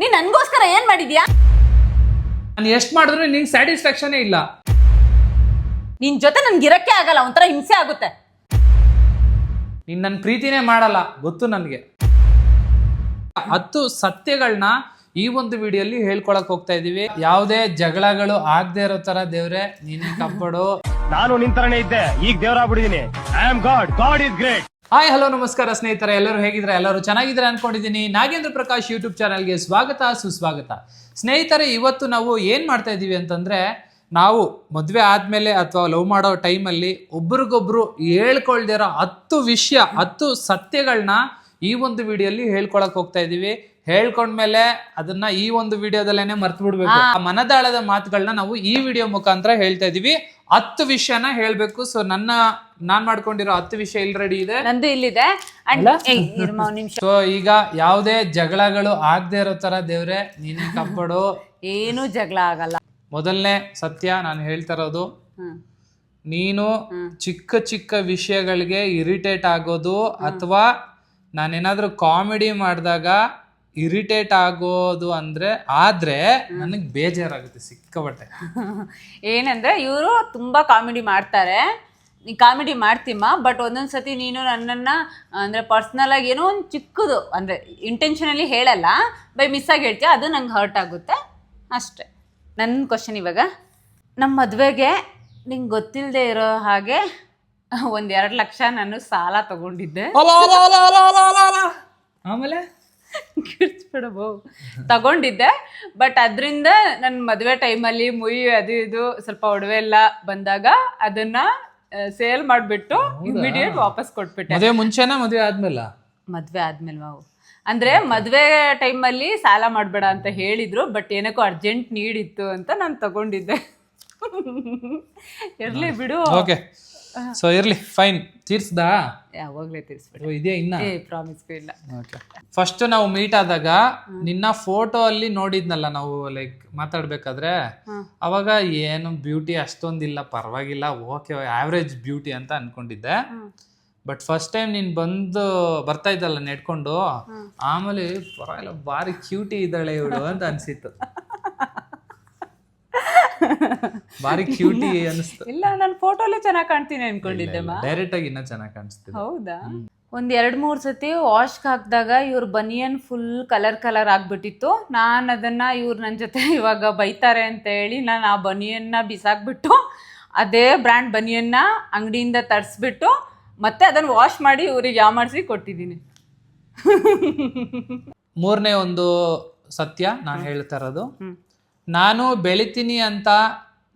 ನೀನ್ ನನ್ಗೋಸ್ಕರ ಏನ್ ಮಾಡಿದ್ಯಾ? ನಾನು ಎಷ್ಟು ಮಾಡಿದ್ರು ನಿಂಗೆ ಸ್ಯಾಟಿಸ್ಫ್ಯಾಕ್ಷನೇ ಇಲ್ಲ. ನಿನ್ ಜೊತೆ ನನ್ಗೆ ಇರಕ್ಕೆ ಆಗಲ್ಲ, ಒಂಥರ ಹಿಂಸೆ ಆಗುತ್ತೆ. ನೀನ್ ನನ್ನ ಪ್ರೀತಿನೇ ಮಾಡಲ್ಲ ಗೊತ್ತು ನನಗೆ. 10 ಸತ್ಯಗಳನ್ನ ಈ ಒಂದು ವಿಡಿಯೋಲಿ ಹೇಳ್ಕೊಳಕ್ ಹೋಗ್ತಾ ಇದೀವಿ. ಯಾವುದೇ ಜಗಳಗಳು ಆಗದೆ ಇರೋ ತರ ದೇವ್ರೆ ನೀನೇ ಕಾಪಾಡು. ನಾನು ನಿಂತರನೇ ಇದ್ದೆ, ಈಗ ದೇವರಾಗ್ಬಿಟ್ಟಿದೀನಿ. I am God, God is great. Hi hello ನಮಸ್ಕಾರ ಸ್ನೇಹಿತರೆ, ಎಲ್ಲರೂ ಹೇಗಿದ್ರೆ? ಎಲ್ಲರೂ ಚೆನ್ನಾಗಿದ್ರೆ ಅನ್ಕೊಂಡಿದ್ದೀನಿ. ನಾಗೇಂದ್ರ ಪ್ರಕಾಶ್ ಯೂಟ್ಯೂಬ್ ಚಾನಲ್ಗೆ ಸ್ವಾಗತ ಸುಸ್ವಾಗತ. ಸ್ನೇಹಿತರೆ, ಇವತ್ತು ನಾವು ಏನ್ ಮಾಡ್ತಾ ಇದೀವಿ ಅಂತಂದ್ರೆ, ನಾವು ಮದುವೆ ಆದ್ಮೇಲೆ ಅಥವಾ ಲವ್ ಮಾಡೋ ಟೈಮಲ್ಲಿ ಒಬ್ರಿಗೊಬ್ರು ಹೇಳ್ಕೊಳ್ದಿರೋ 10 ವಿಷಯ 10 ಸತ್ಯಗಳನ್ನ ಈ ಒಂದು ವಿಡಿಯೋಲಿ ಹೇಳ್ಕೊಳಕ್ ಹೋಗ್ತಾ ಇದೀವಿ. ಹೇಳ್ಕೊಂಡ್ಮೇಲೆ ಅದನ್ನ ಈ ಒಂದು ವಿಡಿಯೋದಲ್ಲೇನೆ ಮರ್ತು ಬಿಡ್ಬೇಕು. ಆ ಮನದಾಳದ ಮಾತುಗಳನ್ನ ನಾವು ಈ ವಿಡಿಯೋ ಮುಖಾಂತರ ಹೇಳ್ತಾ ಇದೀವಿ. 10 ವಿಷಯನ ಹೇಳ್ಬೇಕು. ಸೊ ನಾನ್ ಮಾಡ್ಕೊಂಡಿರೋ 10 ವಿಷಯ ಇಲ್ಲಿ ರೆಡಿ ಇದೆ, ನಂದು ಇಲ್ಲಿದೆ. ಸೊ ಈಗ ಯಾವುದೇ ಜಗಳಗಳು ಆಗದೆ ಇರೋ ತರ ದೇವ್ರೆ ನೀನೇ ಕಾಪಾಡು. ಏನು ಜಗಳ ಆಗಲ್ಲ. ಮೊದಲನೇ ಸತ್ಯ ನಾನು ಹೇಳ್ತಾ ಇರೋದು, ನೀನು ಚಿಕ್ಕ ಚಿಕ್ಕ ವಿಷಯಗಳಿಗೆ ಇರಿಟೇಟ್ ಆಗೋದು ಅಥವಾ ನಾನೇನಾದ್ರೂ ಕಾಮಿಡಿ ಮಾಡಿದಾಗ ಇರಿಟೇಟ್ ಆಗೋದು ಆದ್ರೆ ನನಗೆ ಬೇಜಾರಾಗುತ್ತೆ ಸಿಕ್ಕಾಪಟ್ಟೆ. ಏನಂದ್ರೆ ಇವರು ತುಂಬಾ ಕಾಮಿಡಿ ಮಾಡ್ತಾರೆ, ನೀ ಕಾಮಿಡಿ ಮಾಡ್ತೀಮ್ಮ, ಬಟ್ ಒಂದೊಂದ್ಸತಿ ನೀನು ನನ್ನನ್ನ ಅಂದ್ರೆ ಪರ್ಸ್ನಲ್ ಆಗಿ ಏನೋ ಒಂದು ಚಿಕ್ಕದು ಅಂದ್ರೆ ಇಂಟೆನ್ಷನಲಿ ಹೇಳಲ್ಲ, ಬೈ ಮಿಸ್ ಆಗಿ ಹೇಳ್ತೀಯ, ಅದು ನಂಗೆ ಹರ್ಟ್ ಆಗುತ್ತೆ ಅಷ್ಟೆ. ನನ್ನ ಕ್ವಶನ್ ಇವಾಗ, ನಮ್ಮ ಮದುವೆಗೆ ನಿಂಗೆ ಗೊತ್ತಿಲ್ಲದೆ ಇರೋ ಹಾಗೆ 1-2 ಲಕ್ಷ ನಾನು ಸಾಲ ತಗೊಂಡಿದ್ದೆ. ಆಮೇಲೆ ಕಿರ್ಚ್ಬಿಡಬೋ ತಗೊಂಡಿದ್ದೆ, ಬಟ್ ಅದರಿಂದ ನನ್ನ ಮದುವೆ ಟೈಮಲ್ಲಿ ಮುಯಿ ಅದು ಇದು ಸ್ವಲ್ಪ ಒಡವೆ ಎಲ್ಲ ಬಂದಾಗ ಅದನ್ನ ಸೇಲ್ ಮಾಡಿಬಿಟ್ಟು ಇಮಿಡಿಯೇಟ್ ವಾಪಸ್ ಕೊಟ್ಬಿಟ್ಟೆ. ಮದುವೆ ಮುಂಚೆನಾ ಮದುವೆ ಆದ್ಮೇಲೆ? ಮದುವೆ ಆದ್ಮೇಲೆ ನಾವು ಅಂದ್ರೆ ಮದುವೆ ಟೈಮಲ್ಲಿ ಸಾಲ ಮಾಡಬೇಡ ಅಂತ ಹೇಳಿದ್ರು, ಬಟ್ ಏನಕ್ಕೋ ಅರ್ಜೆಂಟ್ ನೀಡ್ ಇತ್ತು ಅಂತ ನಾನು ತಗೊಂಡಿದ್ದೆ. ಇರ್ಲಿ ಬಿಡು. ಓಕೆ, ಸೊ ಇರ್ಲಿ, ಫೈನ್. ತೀರ್ಸ್ದಾ? ಯಾವಾಗ್ಲೇ ತೀರ್ಸ್ಬಿಡು. ಇದೆಯಾ ಇನ್ನ? ಪ್ರಾಮಿಸ್ ಇಲ್ಲ. ಫಸ್ಟ್ ನಾವು ಮೀಟ್ ಆದಾಗ ನಿನ್ನ ಫೋಟೋ ಅಲ್ಲಿ ನೋಡಿದ್ನಲ್ಲ ನಾವು, ಲೈಕ್ ಮಾತಾಡ್ಬೇಕಾದ್ರೆ, ಅವಾಗ ಏನು ಬ್ಯೂಟಿ ಅಷ್ಟೊಂದಿಲ್ಲ, ಪರವಾಗಿಲ್ಲ, ಓಕೆ ಆವ್ರೇಜ್ ಬ್ಯೂಟಿ ಅಂತ ಅನ್ಕೊಂಡಿದ್ದೆ. ಬಟ್ ಫಸ್ಟ್ ಟೈಮ್ ನೀನ್ ಬರ್ತಾ ಇದ್ದಲ್ಲ ನೆಡ್ಕೊಂಡು, ಆಮೇಲೆ ಪರವಾಗಿಲ್ಲ ಭಾರಿ ಕ್ಯೂಟಿ ಇದ್ದಾಳೆ ಇವಳು ಅಂತ ಅನ್ಸಿತ್ತು. ಭಾರಿ ಕ್ಯೂಟಿ ಅನಿಸ್ತು. ಇಲ್ಲ, ನಾನು ಫೋಟೋಲ್ಲೇ ಚೆನ್ನಾಗಿ ಕಾಣ್ತೀನಿ ಅನ್ಕೊಂಡಿದ್ದೆ. ಡೈರೆಕ್ಟ್ ಆಗಿ ಇನ್ನ ಚೆನ್ನಾಗಿ ಕಾಣಿಸ್ತಿದೆ. ಹೌದಾ? 1-2-3 ಸತಿ ವಾಶ್ಗೆ ಹಾಕಿದಾಗ ಇವ್ರ ಬನಿಯನ್ ಫುಲ್ ಕಲರ್ ಆಗ್ಬಿಟ್ಟಿತ್ತು. ನಾನು ಅದನ್ನ ಇವ್ರು ನನ್ನ ಜೊತೆ ಇವಾಗ ಬೈತಾರೆ ಅಂತ ಹೇಳಿ ನಾನು ಆ ಬನಿಯನ್ನ ಬಿಸಾಕ್ಬಿಟ್ಟು ಅದೇ ಬ್ರ್ಯಾಂಡ್ ಬನಿಯನ್ನ ಅಂಗಡಿಯಿಂದ ತರಿಸ್ಬಿಟ್ಟು ಮತ್ತೆ ಅದನ್ನ ವಾಶ್ ಮಾಡಿ ಇವ್ರಿಗೆ ಯಾಮಾರಿಸಿ ಕೊಟ್ಟಿದ್ದೀನಿ. 3ನೇ ಒಂದು ಸತ್ಯ ನಾನು ಹೇಳ್ತಾ ಇರೋದು, ನಾನು ಬೆಳಿತೀನಿ ಅಂತ,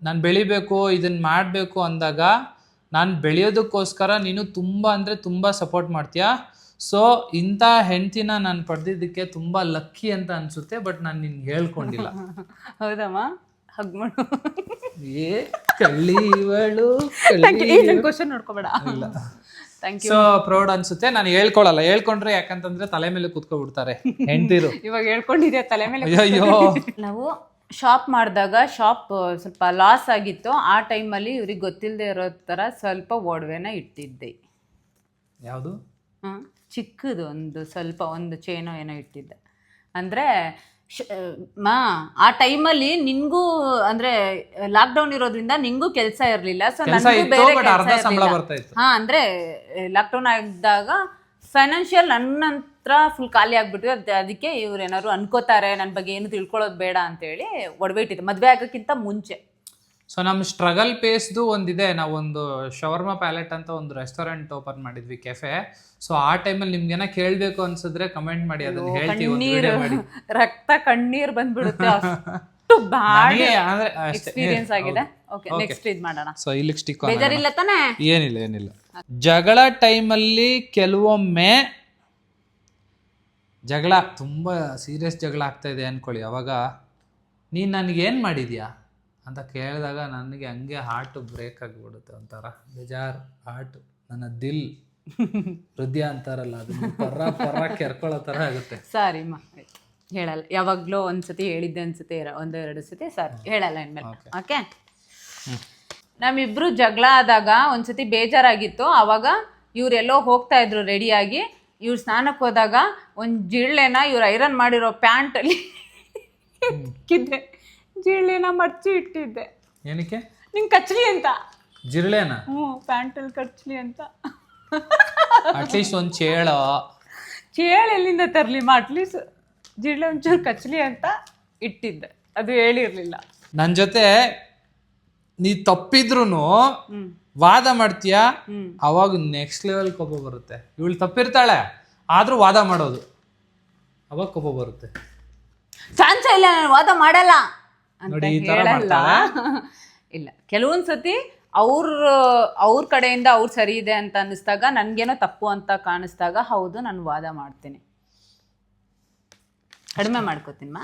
ನಾನು ಬೆಳಿಬೇಕು ಇದನ್ನ ಮಾಡಬೇಕು ಅಂದಾಗ ನಾನು ಬೆಳೆಯೋದಕ್ಕೋಸ್ಕರ ನೀನು ತುಂಬ ಸಪೋರ್ಟ್ ಮಾಡ್ತೀಯ. ಸೊ ಇಂಥ ಹೆಂಡ್ತಿನ ನಾನು ಪಡೆದಿದ್ದಕ್ಕೆ ತುಂಬ ಲಕ್ಕಿ ಅಂತ ಅನಿಸುತ್ತೆ, ಬಟ್ ನಾನು ನಿನ್ಗೆ ಹೇಳ್ಕೊಂಡಿಲ್ಲ. ಹೌದಮ್ಮ? ಹಗ್ ಮಾಡು. ಏ ಕಳ್ಳಿ ಇವಳು ಕ್ವಶನ್ ನೋಡ್ಕೋಬೇಡ. ಸೊ ಪ್ರೌಡ್ ಅನ್ಸುತ್ತೆ. ನಾನು ಹೇಳ್ಕೊಳಲ್ಲ, ಹೇಳ್ಕೊಂಡ್ರೆ ಯಾಕಂತಂದ್ರೆ ತಲೆ ಮೇಲೆ ಕುತ್ಕೊಬಿಡ್ತಾರೆ ಹೆಂಡ್ತಿರು. ಇವಾಗ ಹೇಳ್ಕೊಂಡಿದ್ಯಾ ತಲೆ ಮೇಲೆ? ಅಯ್ಯೋ. ನಾವು ಶಾಪ್ ಮಾಡಿದಾಗ ಶಾಪ್ ಸ್ವಲ್ಪ ಲಾಸ್ ಆಗಿತ್ತು. ಆ ಟೈಮಲ್ಲಿ ಇವ್ರಿಗೆ ಗೊತ್ತಿಲ್ಲದೆ ಇರೋ ಥರ ಸ್ವಲ್ಪ ಒಡವೆನ ಇಟ್ಟಿದ್ದೆ. ಯಾವುದು? ಚಿಕ್ಕದು ಒಂದು ಚೇನೋ ಏನೋ ಇಟ್ಟಿದ್ದೆ. ಅಂದರೆ ಆ ಟೈಮಲ್ಲಿ ನಿನ್ಗೂ ಅಂದ್ರೆ ಲಾಕ್ಡೌನ್ ಇರೋದ್ರಿಂದ ನಿಂಗೂ ಕೆಲಸ ಇರಲಿಲ್ಲ. ಸೊ ನನಗೂ ಬೇರೆ ಅಂದ್ರೆ ಲಾಕ್ಡೌನ್ ಆಗಿದ್ದಾಗ ಫೈನಾನ್ಷಿಯಲ್ ನನ್ನ ಹತ್ರ ಫುಲ್ ಖಾಲಿ ಆಗ್ಬಿಟ್ಟು, ಅದಕ್ಕೆ ಇವ್ರು ಏನಾದ್ರು ಅನ್ಕೋತಾರೆ ನನ್ನ ಬಗ್ಗೆ ಏನು ತಿಳ್ಕೊಳ್ಳೋದು ಬೇಡ ಅಂತೇಳಿ ಒಡವೆ ಇಟ್ಟಿದ್ದೆ ಮದುವೆ ಆಗೋಕ್ಕಿಂತ ಮುಂಚೆ. ಸೊ ನಮ್ಮ ಸ್ಟ್ರಗಲ್ ಪೇಸ್ದು ಒಂದಿದೆ. ನಾವೊಂದು ಶವರ್ಮಾ ಪ್ಯಾಲೆಟ್ ಅಂತ ಒಂದು ರೆಸ್ಟೋರೆಂಟ್ ಓಪನ್ ಮಾಡಿದ್ವಿ, ಕೆಫೆ. ಸೊ ಆ ಟೈಮಲ್ಲಿ ನಿಮ್ಗೇನ ಕೇಳಬೇಕು ಅನ್ಸಿದ್ರೆ ಕಮೆಂಟ್ ಮಾಡಿ, ಅದನ್ನ ಹೇಳ್ತೀವಿ. ರಕ್ತ ಕಣ್ಣೀರ್ ಬಂದ್ಬಿಡುತ್ತೆ, ಅಷ್ಟು ಬ್ಯಾಡ್ ಎಕ್ಸ್ಪೀರಿಯನ್ಸ್ ಆಗಿದೆ. ಓಕೆ, ನೆಕ್ಸ್ಟ್ ಇದು ಮಾಡೋಣ. ಸೊ ಇಲ್ಲಿಗೆ ಸ್ಟಿಕ್ ಬೇಜಾರಿಲ್ಲ ತಾನೇ? ಏನಿಲ್ಲ. ಜಗಳ ಟೈಮಲ್ಲಿ ಕೆಲವೊಮ್ಮೆ ಜಗಳ ತುಂಬಾ ಸೀರಿಯಸ್ ಜಗಳ ಆಗ್ತಾ ಇದೆ ಅನ್ಕೊಳ್ಳಿ, ಅವಾಗ ನೀನ್ ನನಗೇನು ಮಾಡಿದ್ಯಾ ಅಂತ ಕೇಳಿದಾಗ ನನಗೆ ಹಂಗೆ ಹಾರ್ಟ್ ಬ್ರೇಕ್ ಆಗಿಬಿಡುತ್ತೆ. ಒಂಥರ ಬೇಜಾರ್, ಹಾರ್ಟ್, ನನ್ನ ದಿಲ್, ಹೃದಯ ಅಂತಾರಲ್ಲ, ಅದನ್ನ ಪರ್ರ ಕೆರ್ಕೊಳ್ಳೋ ಥರ ಆಗುತ್ತೆ. ಸಾರಿ ಹೇಳಲ್ಲ, ಯಾವಾಗಲೂ ಒಂದ್ಸತಿ ಹೇಳಿದ್ದೆ ಅನ್ಸುತ್ತೆ, 1-2 ಸತಿ ಸಾರಿ ಹೇಳಲ್ಲ ಇನ್ಮೇಲೆ. ಓಕೆ, ನಮ್ಮಿಬ್ರು ಜಗಳ ಆದಾಗ ಒಂದ್ಸತಿ ಬೇಜಾರಾಗಿತ್ತು. ಆವಾಗ ಇವರೆಲ್ಲೋ ಹೋಗ್ತಾ ಇದ್ರು ರೆಡಿಯಾಗಿ, ಇವ್ರು ಸ್ನಾನಕ್ಕೆ ಹೋದಾಗ ಒಂದು ಜಿಳ್ಳೆನ ಇವ್ರು ಐರನ್ ಮಾಡಿರೋ ಪ್ಯಾಂಟಲ್ಲಿ ಇಕ್ಕಿದ್ದೆ, ಜಿರಳೆನ ಮಡ್ಚಿ ಇಟ್ಟಿದ್ದೆ. ಏನಕ್ಕೆ? ನಿಂಗೆ ಕಚ್ಲಿ ಅಂತ. ಜಿರಳೆನ? ಪ್ಯಾಂಟಲ್ಲಿ ಕಚ್ಲಿ ಅಂತ. ಅಟ್ಲೀಸ್ಟ್ ಒಂದು ಚೇಳ. ಚೇಳು ಎಲ್ಲಿಂದ ತರಲಿ ಅಟ್ಲೀಸ್ಟ್ ಜಿರಳೆ ಒಂಚೂರು ಕಚ್ಲಿ ಅಂತ ಇಟ್ಟಿದ್ದೆ, ಅದು ಹೇಳಿರ್ಲಿಲ್ಲ. ನನ್ನ ಜೊತೆ ನೀ ತಪ್ಪಿದ್ರು ವಾದ ಮಾಡ್ತೀಯ, ಅವಾಗ ನೆಕ್ಸ್ಟ್ ಲೆವೆಲ್ ಕೋಪ ಬರುತ್ತೆ. ಇವಳು ತಪ್ಪಿರ್ತಾಳೆ ಆದ್ರೂ ವಾದ ಮಾಡೋದು, ಅವಾಗ ಕೋಪ ಬರುತ್ತೆ. ಚಾನ್ಸ ಇಲ್ಲ, ನಾನು ವಾದ ಮಾಡಲ್ಲ ಅಂತ ನೋಡಿ, ಈ ತರ ಹೇಳಲ್ಲ. ಇಲ್ಲ, ಕೆಲವೊಂದ್ ಸತಿ ಅವ್ರ ಕಡೆಯಿಂದ ಅವ್ರು ಸರಿ ಇದೆ ಅಂತ ಅನ್ನಿಸ್ದಾಗ, ನನ್ಗೇನೋ ತಪ್ಪು ಅಂತ ಕಾಣಿಸ್ದಾಗ ಹೌದು ನಾನು ವಾದ ಮಾಡ್ತೀನಿ, ಕಡಿಮೆ ಮಾಡ್ಕೋತೀನಿ.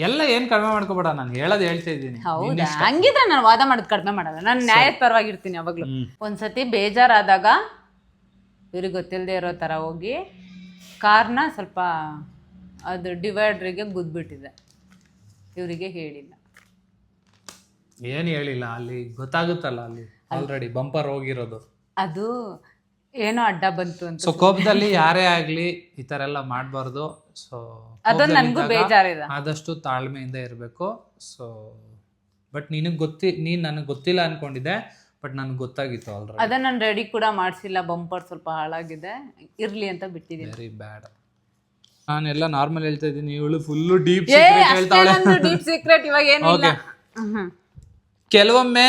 ಎಲ್ಲ ಏನ್ ಕಡಿಮೆ ಮಾಡ್ಕೋಬೇಡ, ನಾನು ಹೇಳೋದು ಹೇಳ್ತಾ ಇದ್ದೀನಿ. ಹೌದಾ? ಹಂಗಿದ್ರೆ ನಾನು ವಾದ ಮಾಡೋದು ಕಡಿಮೆ ಮಾಡಲ್ಲ, ನಾನು ನ್ಯಾಯದ ಪರವಾಗಿರ್ತೀನಿ ಯಾವಾಗ್ಲೂ. ಒಂದ್ಸತಿ ಬೇಜಾರಾದಾಗ ಇವ್ರಿಗೆ ಗೊತ್ತಿಲ್ಲದೆ ಇರೋ ತರ ಹೋಗಿ ಕಾರ್ನ ಸ್ವಲ್ಪ ಅದು ಡಿವೈಡ್ರಿಗೆ ಗುದ್ಬಿಟ್ಟಿದೆ, ಇವರಿಗೆ ಹೇಳಿಲ್ಲ. ಏನು ಹೇಳಿಲ್ಲ, ಅಲ್ಲಿ ಗೊತ್ತಾಗುತ್ತಲ್ಲ, ಅಲ್ಲಿ ಆಲ್ರೆಡಿ ಬಂಪರ್ ಹೋಗಿರೋದು. ಅದು ಏನೋ ಅಡ್ಡ ಬಂತು ಅಂತ. ಸೊ ಕೋಪದಲ್ಲಿ ಯಾರೇ ಆಗ್ಲಿ ಈ ತರ ಎಲ್ಲ ಮಾಡಬಾರ್ದು. ಸೊ ಅದನ್ನ ನನ್ಗೂ ಬೇಜಾರಿದೆ. ಆದಷ್ಟು ತಾಳ್ಮೆಯಿಂದ ಇರಬೇಕು. ಸೊ ಬಟ್ ನೀನ್ ನನಗೆ ಗೊತ್ತಿಲ್ಲ ಅನ್ಕೊಂಡಿದ್ದೆ, ಬಟ್ ನನಗೆ ಗೊತ್ತಾಗಿತ್ತು ಆಲ್ರೆಡಿ. ಅದನ್ನ ನಾನು ರೆಡಿ ಕೂಡ ಮಾಡಿಸಿಲ್ಲ, ಬಂಪರ್ ಸ್ವಲ್ಪ ಹಾಳಾಗಿದೆ, ಇರ್ಲಿ ಅಂತ ಬಿಟ್ಟಿದ್ದೀನಿ. Very bad. ನಾನೆಲ್ಲ ನಾರ್ಮಲ್ ಹೇಳ್ತಾ ಇದ್ದೀನಿ, ಇವಳು ಫುಲ್ಲು ಡೀಪ್ ಸೀಕ್ರೆಟ್ ಹೇಳ್ತಾಳೆ. ಡೀಪ್ ಸೀಕ್ರೆಟ್ ಇವಾಗ ಏನಿಲ್ಲ. ಕೆಲವೊಮ್ಮೆ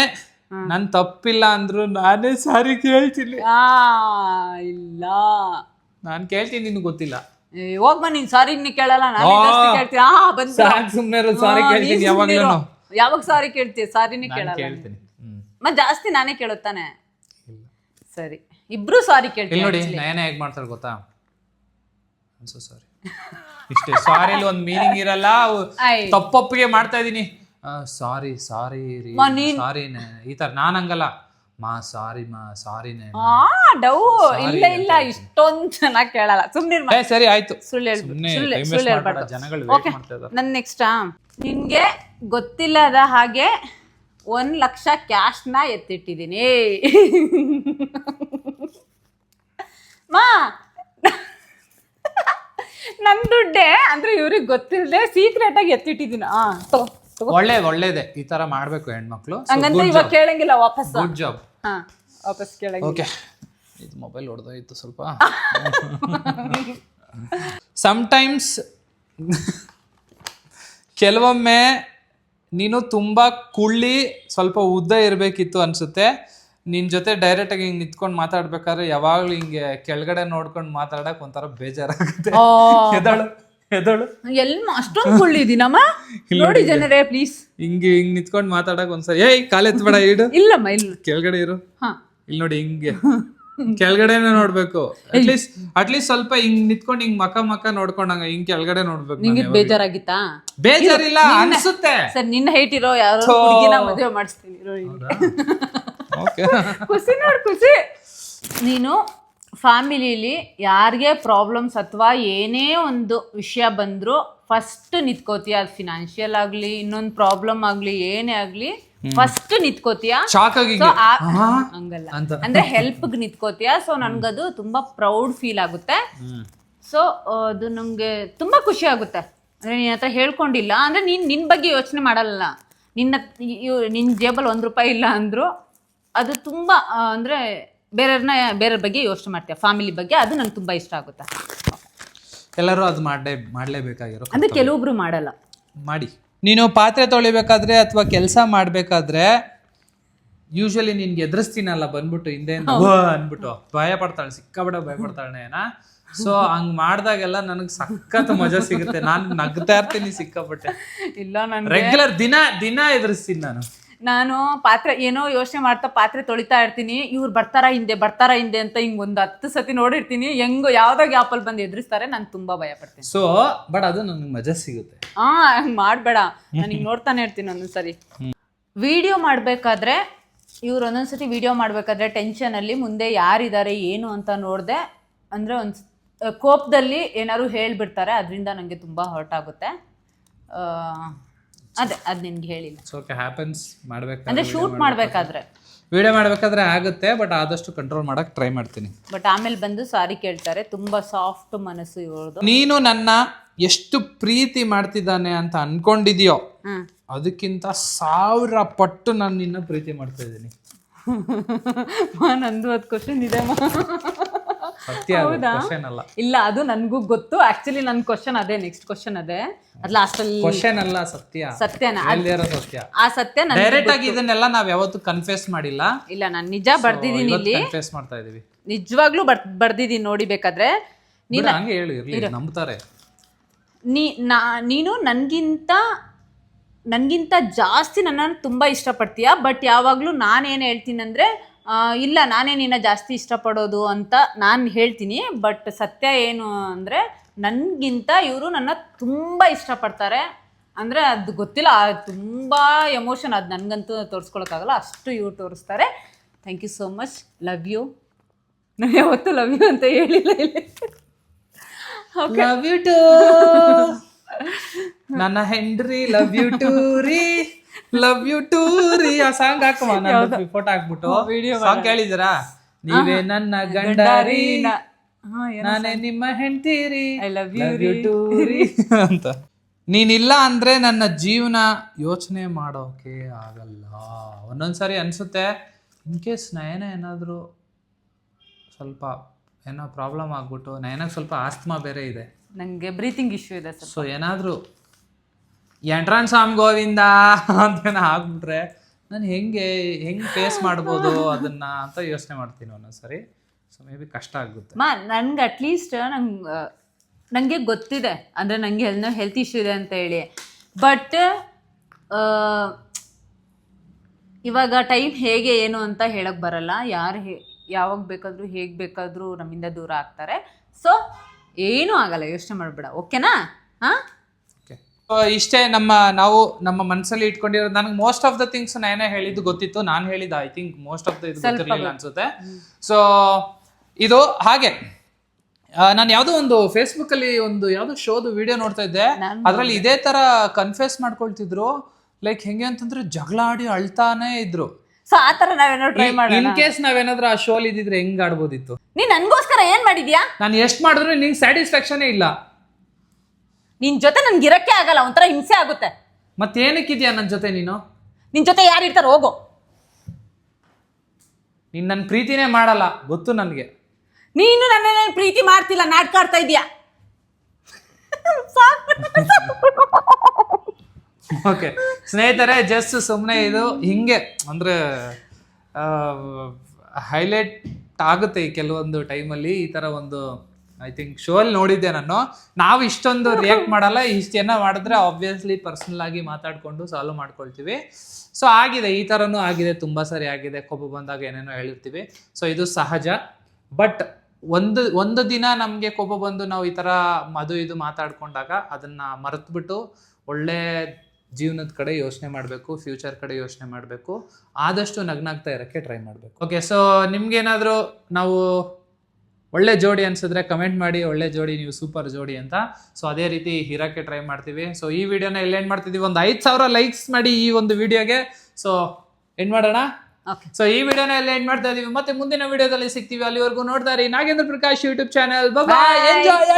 ನನ್ ತಪ್ಪಿಲ್ಲ ಅಂದ್ರು ನಾನೇ ಸಾರಿ ಕೇಳ್ತೀನಿ. ಇಲ್ಲ, ನಾನ್ ಕೇಳ್ತೀನಿ, ನಿನ್ಗೆ ಗೊತ್ತಿಲ್ಲ. ಹೋಗ್ಬ, ನೀನ್ ಸಾರಿ ಕೇಳಲ್ಲ, ನಾನು ಕೇಳ್ತೀನಿ. ಸುಮ್ನೆ ಸಾರಿ ಕೇಳ್ತೀನಿ ಯಾವಾಗ್ಲೂ. ಯಾವಾಗ ಸಾರಿ ಕೇಳ್ತೀಯ? ಸಾರಿನೇ ಕೇಳಲ್ಲ. ಕೇಳ್ತೀನಿ ಮತ್ತೆ ಜಾಸ್ತಿ ನಾನೇ ಕೇಳುತ್ತಾನೆ. ಸರಿ, ಇಬ್ರು ಸಾರಿ ಕೇಳ್ತೀನಿ. ನೋಡಿ ನಯನ ಹೇಗ್ ಮಾಡ್ತಾರೆ ಗೊತ್ತಾ? ಸಾರಿ ಇಷ್ಟೇ. ಸಾರಿಲಿ ಒಂದ್ ಮೀನಿಂಗ್ ಇರಲ್ಲ, ತಪ್ಪೊಪ್ಪಿಗೆ ಮಾಡ್ತಾ ಇದೀನಿ, ಸಾರಿ ಸಾರಿ ರೀ, ಸಾರಿನೇ, ಈ ತರ. ನಾನ್ ಹಂಗಲ್ಲ, ಸಾರಿನೇ. ಡೌ ಇಲ್ಲ ಇಲ್ಲ, ಇಷ್ಟೊಂದ್ ಚೆನ್ನಾಗಿ ಕೇಳಲ್ಲ, ಸುಮ್ನೆ. ಸರಿ ಆಯ್ತು, ಸುಳ್ಳು ಹೇಳ್ಬಾರ್ದು. ಜನಗಳು. ನನ್ ನೆಕ್ಸ್ಟ್, ನಿನ್ಗೆ ಗೊತ್ತಿಲ್ಲದ ಹಾಗೆ 1 ಲಕ್ಷ ಕ್ಯಾಶ್ನ ಎತ್ತಿಟ್ಟಿದ್ದೀನಿ. ಮಾ, ನನ್ ದುಡ್ಡೆ ಅಂದ್ರೆ ಇವ್ರಿಗೆ ಗೊತ್ತಿಲ್ಲದೆ ಸೀಕ್ರೆಟ್ ಆಗಿ ಎತ್ತಿಟ್ಟಿದ್ದೀನಿ. ಒಳ್ಳೇದೇ, ಈ ತರ ಮಾಡ್ಬೇಕು ಹೆಣ್ಮಕ್ಳು. ಹಂಗಂತ ಇವಾಗ ಕೇಳಂಗಿಲ್ಲ ವಾಪಸ್. Good job. ವಾಪಸ್ ಕೇಳಂಗಿಲ್ಲ. ಓಕೆ, ಇದು ಮೊಬೈಲ್ ಹೊಡೆದೋಯ್ತು ಸ್ವಲ್ಪ. ಸಮ್ಟೈಮ್ಸ್ ಕೆಲವೊಮ್ಮೆ ನೀನು ತುಂಬಾ ಕುಳ್ಳಿ ಸ್ವಲ್ಪ ಉದ್ದ ಇರಬೇಕಿತ್ತು ಅನ್ಸುತ್ತೆ. ನಿನ್ ಜೊತೆ ಡೈರೆಕ್ಟ್ ಆಗಿ ಹಿಂಗ್ ನಿಂತ್ಕೊಂಡು ಮಾತಾಡ್ಬೇಕಾದ್ರೆ ಯಾವಾಗ್ಲೂ ಹಿಂಗೆ ಕೆಳಗಡೆ ನೋಡ್ಕೊಂಡು ಮಾತಾಡಕ್ ಒಂಥರ ಬೇಜಾರಾಗುತ್ತೆ. ಎದಳು ಅಷ್ಟೊಂದು ಕುಳ್ಳಿದ್ದೀನಮ್ಮ ನೋಡಿ ಜನರೇ, ಪ್ಲೀಸ್. ಹಿಂಗ್ ನಿಂತ್ಕೊಂಡು ಮಾತಾಡಕ್ ಒಂದ್ಸರಿ, ಏಯ್ ಕಾಲೆತ್ಬೇಡ, ಇಡು. ಇಲ್ಲಮ್ಮ, ಇಲ್ಲ, ಕೆಳಗಡೆ ಇರು. ಇಲ್ಲಿ ನೋಡಿ, ಹಿಂಗೆ ಕೆಳಗಡೆನೆ ನೋಡ್ಬೇಕು. ಅಟ್ಲೀಸ್ಟ್ ಸ್ವಲ್ಪ ಹಿಂಗ್ ನಿಂತ್ಕೊಂಡು ಹಿಂಗ್ ಮಕ ನೋಡ್ಕೊಂಡಂಗ ಹಿಂಗ್ ಕೆಳಗಡೆ ನೋಡ್ಬೇಕು. ನಿಂಗೆ ಬೇಜಾರಾಗಿತ್ತಾ? ಬೇಜಾರಿಲ್ಲ ಅನ್ಸುತ್ತೆ. ಸರ್, ನಿನ್ನ ಹೈಟ್ ಇರೋ ಯಾರೋ ಹುಡುಗಿನ ಮದುವೆ ಮಾಡಿಸ್ತೀನಿ. ಖುಷಿ ನೋಡ್, ಖುಷಿ. ನೀನು ಫ್ಯಾಮಿಲಿಲಿ ಯಾರಿಗೆ ಪ್ರಾಬ್ಲಮ್ಸ್ ಅಥವಾ ಏನೇ ಒಂದು ವಿಷಯ ಬಂದ್ರು ಫಸ್ಟ್ ನಿಂತ್ಕೋತೀಯ. ಅದು ಫಿನಾನ್ಷಿಯಲ್ ಆಗ್ಲಿ, ಇನ್ನೊಂದು ಪ್ರಾಬ್ಲಮ್ ಆಗ್ಲಿ, ಏನೇ ಆಗ್ಲಿ ಫಸ್ಟ್ ನಿಂತ್ಕೋತೀಯ. ಹಂಗಲ್ಲ, ಅಂದ್ರೆ ಹೆಲ್ಪ್ಗೆ ನಿಂತ್ಕೋತೀಯ. ಸೊ ನನ್ಗದು ತುಂಬಾ ಪ್ರೌಡ್ ಫೀಲ್ ಆಗುತ್ತೆ. ಸೊ ಅದು ನಮ್ಗೆ ತುಂಬಾ ಖುಷಿ ಆಗುತ್ತೆ. ಅಂದ್ರೆ ನೀನ್ ಹತ್ರ ಹೇಳ್ಕೊಂಡಿಲ್ಲ ಅಂದ್ರೆ ನಿನ್ ಬಗ್ಗೆ ಯೋಚನೆ ಮಾಡಲ್ಲ. ನಿನ್ನ ಜೇಬಲ್ಲಿ 1 ರೂಪಾಯಿ ಇಲ್ಲ ಅಂದ್ರು ಅದು ತುಂಬಾ ಅಂದ್ರೆ ಬೇರೆಯವ್ರ ಬಗ್ಗೆ ಯೋಚನೆ ಮಾಡ್ತೀಯ, ಫ್ಯಾಮಿಲಿ ಬಗ್ಗೆ. ಅದು ನಂಗೆ ತುಂಬಾ ಇಷ್ಟ ಆಗುತ್ತೆ. ಎಲ್ಲರೂ ಅದು ಮಾಡಲೇಬೇಕಾಗಿರೋ, ಅಂದ್ರೆ ಕೆಲವೊಬ್ರು ಮಾಡಲ್ಲ. ಮಾಡಿ. ನೀನು ಪಾತ್ರೆ ತೊಳಿಬೇಕಾದ್ರೆ ಅಥವಾ ಕೆಲಸ ಮಾಡ್ಬೇಕಾದ್ರೆ ಯೂಶಲಿ ನಿನ್ಗೆ ಎದುರಿಸ್ತೀನಲ್ಲ ಬಂದ್ಬಿಟ್ಟು ಹಿಂದೆಯಿಂದ ಅನ್ಬಿಟ್ಟು ಭಯ ಪಡ್ತಾಳೆ, ಸಿಕ್ಕಾಬಿಡ ಭಯ ಪಡ್ತಾಳೆ ಏನಾ. ಸೊ ಹಂಗ್ ಮಾಡ್ದಾಗೆಲ್ಲ ನನಗೆ ಸಖತ್ ಮಜಾ ಸಿಗುತ್ತೆ. ನಾನು ನಗ್ತಾ ಇರ್ತೀನಿ ಸಿಕ್ಕಾಪಟ್ಟೆ. ಇಲ್ಲ, ನಾನು ರೆಗ್ಯುಲರ್ ದಿನ ಎದುರಿಸ್ತೀನಿ. ನಾನು ಪಾತ್ರೆ ಏನೋ ಯೋಚನೆ ಮಾಡ್ತಾ ಪಾತ್ರೆ ತೊಳಿತಾ ಇರ್ತೀನಿ, ಇವ್ರು ಬರ್ತಾರ ಹಿಂದೆ ಅಂತ ಹಿಂಗ್ 10 ಸತಿ ನೋಡಿರ್ತೀನಿ. ಹೆಂಗೋ ಯಾವ್ದೋ ಗ್ಯಾಪಲ್ಲಿ ಬಂದು ಎದುರಿಸ್ತಾರೆ, ನಾನು ತುಂಬಾ ಭಯ ಪಡ್ತೀನಿ. ಸೊ ಬಟ್ ಅದು ನನಗೆ ಮಜಾ ಸಿಗುತ್ತೆ. ಹಂಗ್ ಮಾಡ್ಬೇಡ, ನಾನು ಹಿಂಗ್ ನೋಡ್ತಾನೆ ಇರ್ತೀನಿ. ಒಂದೊಂದ್ಸರಿ ವಿಡಿಯೋ ಮಾಡ್ಬೇಕಾದ್ರೆ ಇವ್ರು ಒಂದೊಂದ್ಸತಿ ವಿಡಿಯೋ ಮಾಡ್ಬೇಕಾದ್ರೆ ಟೆನ್ಷನ್ ಅಲ್ಲಿ ಮುಂದೆ ಯಾರಿದ್ದಾರೆ ಏನು ಅಂತ ನೋಡ್ದೆ ಅಂದ್ರೆ ಒಂದ್ ಕೋಪದಲ್ಲಿ ಏನಾದ್ರು ಹೇಳ್ಬಿಡ್ತಾರೆ, ಅದರಿಂದ ನಂಗೆ ತುಂಬಾ ಹರ್ಟ್ ಆಗುತ್ತೆ. ಅದ್ ನಿನ್ಗೆ ಹೇಳಿಲ್ಲ. ಅಂದ್ರೆ ಶೂಟ್ ಮಾಡ್ಬೇಕಾದ್ರೆ ವಿಡಿಯೋ ಮಾಡ್ಬೇಕಾದ್ರೆ ಆಗುತ್ತೆ, ಬಟ್ ಆದಷ್ಟು ಕಂಟ್ರೋಲ್ ಮಾಡಕ್ ಟ್ರೈ ಮಾಡ್ತೀನಿ. ಬಟ್ ಆಮೇಲೆ ಬಂದು ಸಾರಿ ಕೇಳ್ತಾರೆ. ತುಂಬಾ ಸಾಫ್ಟ್ ಮನಸ್ಸು ಇವ್ರದ್ದು. ನೀನು ನನ್ನ ಎಷ್ಟು ಪ್ರೀತಿ ಮಾಡ್ತಿದ್ದಾನೆ ಅಂತ ಅನ್ಕೊಂಡಿದ್ಯೋ ಹ್ಮ್ ಅದಕ್ಕಿಂತ 1000 ಪಟ್ಟು ನಾನು ನಿನ್ನ ಪ್ರೀತಿ ಮಾಡ್ತಾ ಇದ್ದೀನಿ. ನಂದು ಅದು ಕ್ವಶನ್ ಇದೆ ಸತ್ಯ, ಕ್ವಶನ್ ಅಲ್ಲ. ಇಲ್ಲ, ಅದು ನನ್ಗೂ ಗೊತ್ತು. ಆಕ್ಚುಲಿ ನನ್ ಕ್ವಶನ್ ಅದೇ, ನೆಕ್ಸ್ಟ್ ಕ್ವಶನ್ ಅದೇ. ಅದ್ ಲಾಸ್ಟ್ ಅಲ್ಲಿ ಕ್ವಶನ್ ಅಲ್ಲ, ಸತ್ಯ. ಸತ್ಯನ ಸತ್ಯ. ಆ ಸತ್ಯ ನನ್ಗೆ ಡೈರೆಕ್ಟ್ ಆಗಿ ಇದನ್ನೆಲ್ಲ ನಾವ್ ಯಾವತ್ತೂ ಕನ್ಫೆಸ್ ಮಾಡಿಲ್ಲ. ಇಲ್ಲ, ನಾನು ನಿಜ ಬರ್ದಿದ್ದೀನಿ ಇಲ್ಲಿ, ಕನ್ಫೆಸ್ ಮಾಡ್ತಾ ಇದೀವಿ. ನಿಜವಾಗ್ಲೂ ಬರ್ದಿದ್ದೀನಿ ನೋಡಿ. ಬೇಕಾದ್ರೆ ನೀನು ಹಂಗೆ ಹೇಳು, ಇರ್ಲಿ, ನಂಬ್ತಾರೆ. ನೀನು ನನ್ಗಿಂತ ಜಾಸ್ತಿ ನನ್ನನ್ನು ತುಂಬ ಇಷ್ಟಪಡ್ತೀಯ. ಬಟ್ ಯಾವಾಗಲೂ ನಾನೇನು ಹೇಳ್ತೀನಿ ಅಂದರೆ, ಇಲ್ಲ ನಾನೇ ನಿನ್ನ ಜಾಸ್ತಿ ಇಷ್ಟಪಡೋದು ಅಂತ ನಾನು ಹೇಳ್ತೀನಿ. ಬಟ್ ಸತ್ಯ ಏನು ಅಂದರೆ, ನನಗಿಂತ ಇವರು ನನ್ನ ತುಂಬ ಇಷ್ಟಪಡ್ತಾರೆ. ಅಂದರೆ ಅದು ಗೊತ್ತಿಲ್ಲ, ತುಂಬ ಎಮೋಷನ್, ಅದು ನನಗಂತೂ ತೋರಿಸ್ಕೊಳಕ್ಕಾಗಲ್ಲ, ಅಷ್ಟು ಇವ್ರು ತೋರಿಸ್ತಾರೆ. Thank you so much, love you. ನಾನು ಯಾವತ್ತೂ ಲವ್ ಯು ಅಂತ ಹೇಳಿಲ್ಲ ಇಲ್ಲಿ. ಲವ್ ಯು ಟು ನನ್ನ ಹೆಂಡ್ರಿ, ಲವ್ ಯು ಟು ರೀ, ಲವ್ ಯು ಟು ರೀ. ಆ ಸಾಂಗ್ ಹಾಕುವ, ನಾನು ಫೋಟೋ ಹಾಕ್ಬಿಟ್ಟು ಸಾಂಗ್ ಕೇಳಿದಿರಾ? ನೀವೇ ನನ್ನ ಗಂಡಾರಿ, ನಾನೇ ನಿಮ್ಮ ಹೆಂಡ್ತೀರಿ, ಐ ಲವ್ ಯು ಟು ರೀ ಅಂತ. ನೀನಿಲ್ಲ ಅಂದ್ರೆ ನನ್ನ ಜೀವನ ಯೋಚನೆ ಮಾಡೋಕೆ ಆಗಲ್ಲ. ಒಂದೊಂದ್ಸರಿ ಅನ್ಸುತ್ತೆ, ಇನ್ ಕೇಸ್ ನಯನ ಏನಾದ್ರು ಸ್ವಲ್ಪ ಏನೋ ಪ್ರಾಬ್ಲಮ್ ಆಗ್ಬಿಟ್ಟು, ನಯನಾಗ ಸ್ವಲ್ಪ ಆಸ್ತಮಾ ಬೇರೆ ಇದೆ, ನನಗೆ ಬ್ರೀತಿಂಗ್ ಇಶ್ಯೂ ಇದೆ ಸರ್. ಸೊ ಏನಾದರೂ ಎಂಟ್ರಾನ್ ಸ್ವಾಮಿ ಗೋವಿಂದ ಅಂತ ಆಗ್ಬಿಟ್ರೆ ನಾನು ಹೆಂಗೆ ಫೇಸ್ ಮಾಡ್ಬೋದು ಅದನ್ನ ಅಂತ ಯೋಚನೆ ಮಾಡ್ತೀನಿ ಒಂದೊಂದ್ಸರಿ. ಸೊ ಮೇ ಬಿ ಕಷ್ಟ ಆಗುತ್ತೆ. ನನ್ಗೆ ಅಟ್ಲೀಸ್ಟ್ ನನಗೆ ಗೊತ್ತಿದೆ ಅಂದರೆ ನನಗೆ ಹೆಲ್ತ್ ಇಶ್ಯೂ ಇದೆ ಅಂತ ಹೇಳಿ. ಬಟ್ ಇವಾಗ ಟೈಮ್ ಹೇಗೆ ಏನು ಅಂತ ಹೇಳಕ್ಕೆ ಬರಲ್ಲ. ಯಾರು ಯಾವಾಗ ಬೇಕಾದರೂ ಹೇಗೆ ಬೇಕಾದರೂ ನಮ್ಮಿಂದ ದೂರ ಆಗ್ತಾರೆ. ಸೊ ಏನೂ ಆಗಲ್ಲ, ಯೋಚನೆ ಮಾಡಬೇಡ, ಓಕೆನಾ? ಹಾಂ, ಓಕೆ. ಇಷ್ಟೇ ನಾವು ನಮ್ಮ ಮನಸ್ಸಲ್ಲಿ ಇಟ್ಕೊಂಡಿರೋದು. ನನಗೆ ಮೋಸ್ಟ್ ಆಫ್ ದ ಥಿಂಗ್ಸ್ ನಾನೇ ಹೇಳಿದ್ದು ಗೊತ್ತಿತ್ತು, ನಾನು ಹೇಳಿದ್ದು I think most of the ಇದು ಗೊತ್ತಿರಲಿಲ್ಲ ಅನ್ಸುತ್ತೆ. ಸೊ ಇದು ಹಾಗೆ ನಾನು ಯಾವುದೋ ಒಂದು ಫೇಸ್ಬುಕ್ಕಲ್ಲಿ ಒಂದು ಯಾವುದೋ ಶೋದು ವಿಡಿಯೋ ನೋಡ್ತಾ ಇದ್ದೆ. ಅದರಲ್ಲಿ ಇದೇ ಥರ ಕನ್ಫೆಸ್ ಮಾಡ್ಕೊಳ್ತಿದ್ರು. ಲೈಕ್ ಹೆಂಗೆ ಅಂತಂದ್ರೆ ಜಗಳ ಆಡಿ ಅಳ್ತಾನೆ ಇದ್ರು. ಸೊ ಆ ಥರ ನಾವೇನಾದ್ರು ಟ್ರೈ ಮಾಡೋಣ. ಇನ್ ಕೇಸ್ ನಾವೇನಾದ್ರೂ ಆ ಶೋಲ್ ಇದ್ದಿದ್ರೆ ಹೆಂಗ್ ಆಡ್ಬೋದಿತ್ತು? ನೀನ್ ನನ್ಗೋಸ್ಕರ ಏನ್ ಮಾಡಿದ್ಯಾ? ನಾನು ಎಷ್ಟು ಮಾಡಿದ್ರು ನಿಂಗೆ ಸ್ಯಾಟಿಸ್ಫ್ಯಾಕ್ಷನ್ ಇಲ್ಲ. ನಿನ್ ಜೊತೆ ನನ್ಗೆ ಇರಕ್ಕೆ ಆಗಲ್ಲ, ಒಂಥರ ಹಿಂಸೆ ಆಗುತ್ತೆ. ಮತ್ತೇನಕ್ಕಿದ್ಯಾ ನನ್ನ ಜೊತೆ ನೀನು? ನಿನ್ ಜೊತೆ ಯಾರು ಇರ್ತಾರೆ, ಹೋಗು. ನೀನ್ ನನ್ನ ಪ್ರೀತಿನೇ ಮಾಡಲ್ಲ, ಗೊತ್ತು ನನಗೆ. ನೀನು ನನ್ನ ಪ್ರೀತಿ ಮಾಡ್ತಿಲ್ಲ, ನಾಟಕ ಆಡ್ತಾ ಇದೀಯಾ. ಓಕೆ ಸ್ನೇಹಿತರೆ, ಜಸ್ಟ್ ಸುಮ್ಮನೆ ಇದು ಹಿಂಗೆ ಅಂದ್ರೆ ಹೈಲೈಟ್ ಆಗುತ್ತೆ ಈ ಕೆಲವೊಂದು ಟೈಮಲ್ಲಿ. ಈ ಥರ ಒಂದು ಐ ಥಿಂಕ್ ಶೋ ಅಲ್ಲಿ ನೋಡಿದ್ದೆ ನಾನು. ನಾವು ಇಷ್ಟೊಂದು ರಿಯಾಕ್ಟ್ ಮಾಡಲ್ಲ, ಇಷ್ಟೇನ ಮಾಡಿದ್ರೆ ಆಬ್ವಿಯಸ್ಲಿ ಪರ್ಸನಲ್ ಆಗಿ ಮಾತಾಡ್ಕೊಂಡು ಸಾಲ್ವ್ ಮಾಡ್ಕೊಳ್ತೀವಿ. ಸೊ ಆಗಿದೆ, ಈ ಥರನೂ ಆಗಿದೆ, ತುಂಬ ಸರಿ ಆಗಿದೆ. ಕೋಪ ಬಂದಾಗ ಏನೇನೋ ಹೇಳಿರ್ತೀವಿ. ಸೊ ಇದು ಸಹಜ. ಬಟ್ ಒಂದು ದಿನ ನಮಗೆ ಕೋಪ ಬಂದು ನಾವು ಈ ಥರ ಇದು ಮಾತಾಡ್ಕೊಂಡಾಗ ಅದನ್ನ ಮರೆತುಬಿಟ್ಟು ಒಳ್ಳೆ ಜೀವನದ ಕಡೆ ಯೋಚನೆ ಮಾಡಬೇಕು, ಫ್ಯೂಚರ್ ಕಡೆ ಯೋಚನೆ ಮಾಡಬೇಕು, ಆದಷ್ಟು ನಗ್ನಾಗ್ತಾ ಇರೋಕ್ಕೆ ಟ್ರೈ ಮಾಡಬೇಕು. ಓಕೆ, ಸೊ ನಿಮ್ಗೇನಾದರೂ ನಾವು ಒಳ್ಳೆ ಜೋಡಿ ಅನ್ಸಿದ್ರೆ ಕಮೆಂಟ್ ಮಾಡಿ, ಒಳ್ಳೆ ಜೋಡಿ, ನೀವು ಸೂಪರ್ ಜೋಡಿ ಅಂತ. ಸೊ ಅದೇ ರೀತಿ ಇರೋಕ್ಕೆ ಟ್ರೈ ಮಾಡ್ತೀವಿ. ಸೊ ಈ ವಿಡಿಯೋನ ಎಲ್ಲೇನು ಮಾಡ್ತಿದ್ದೀವಿ, ಒಂದು 5000 ಲೈಕ್ಸ್ ಮಾಡಿ ಈ ಒಂದು ವಿಡಿಯೋಗೆ. ಸೊ ಎಂಡ್ ಮಾಡೋಣ. ಸೊ ಈ ವಿಡಿಯೋನ ಎಲ್ಲ ಎಂಡ್ ಮಾಡ್ತಾ ಇದೀವಿ. ಮತ್ತೆ ಮುಂದಿನ ವಿಡಿಯೋದಲ್ಲಿ ಸಿಗ್ತೀವಿ. ಅಲ್ಲಿವರೆಗೂ ನೋಡ್ತಾ ಇರಿ ನಾಗೇಂದ್ರ ಪ್ರಕಾಶ್ ಯೂಟ್ಯೂಬ್ ಚಾನಲ್. ಬಾಯ್, ಎಂಜಾಯ್.